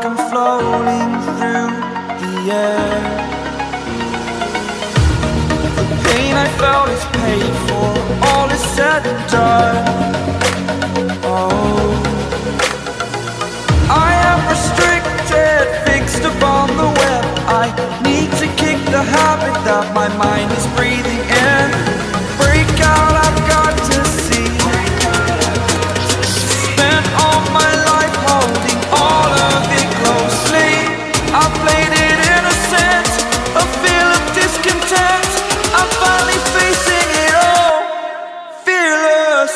like I'm floating through the air. The pain I felt is paid for, all is said and done. Oh, I am restricted, fixed upon the web. I need to kick the habit that my mind is breathing in. Break out, I've got to see. Spent all my life holding all of it closely. I played it innocent, a feel of discontent. I'm finally facing it all, fearless.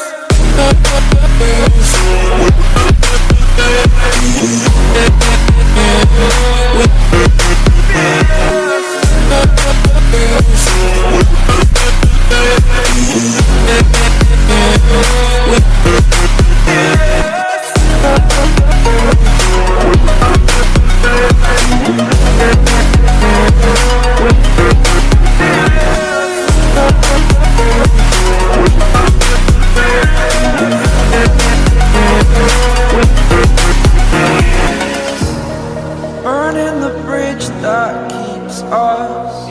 Burning the bridge that keeps us.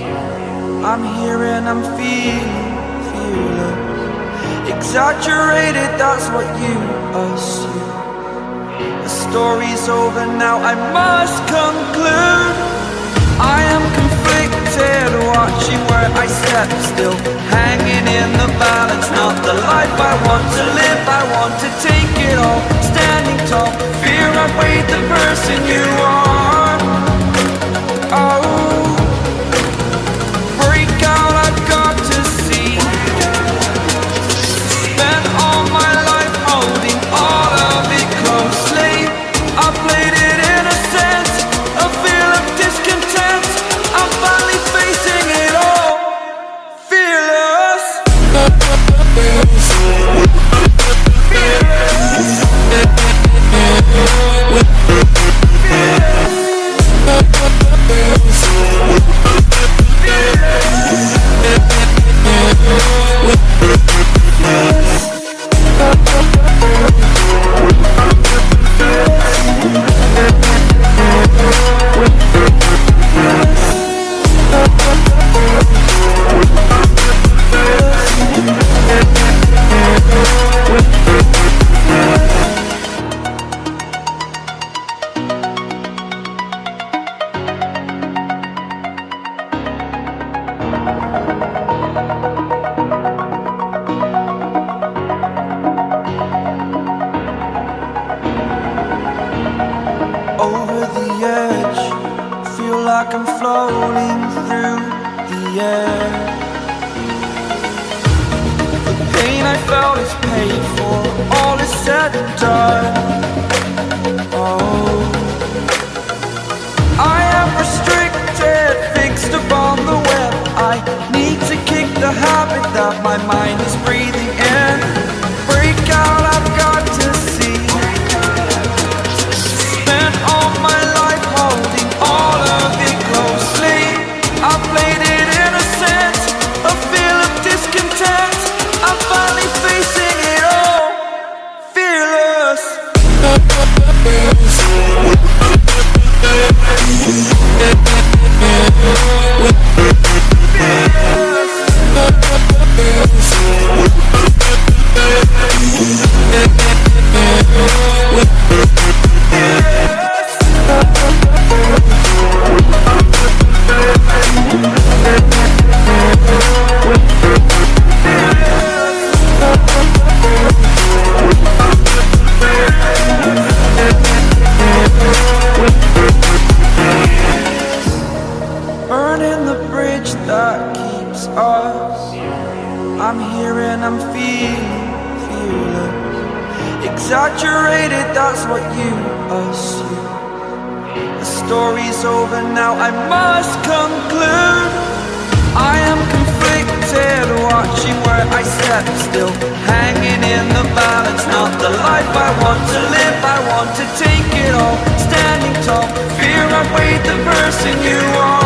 I'm here and I'm feeling fearless. Exaggerated, that's what you assume. The story's over now, I must conclude. I am conflicted, watching where I step still, hanging in the balance. Not the life I want to live, I want to take it all. Standing tall, fear outweighed the person you are. Oh, break out, I've got to see. Spent all my life holding all of it closely. I played it innocent, a feel of discontent. I'm finally facing it all, fearless. Over the edge, feel like I'm floating through the air. The pain I felt is paid for, all is said and done. Oh, I am restricted, fixed upon the web. I need to kick the habit that my mind is breathing in. Break out, I've got to see. Spent all my life holding all of it closely. I played it innocent, a feel of discontent. I'm finally facing it all, fearless. Burning the bridge that keeps us. I'm here and I'm feeling fearless. Exaggerated, that's what you assume. The story's over now, I must conclude. I am conflicted, watching where I step still, hanging in the balance. Not the life I want to live, I want to take it all. Standing tall, fear outweighed the person you are.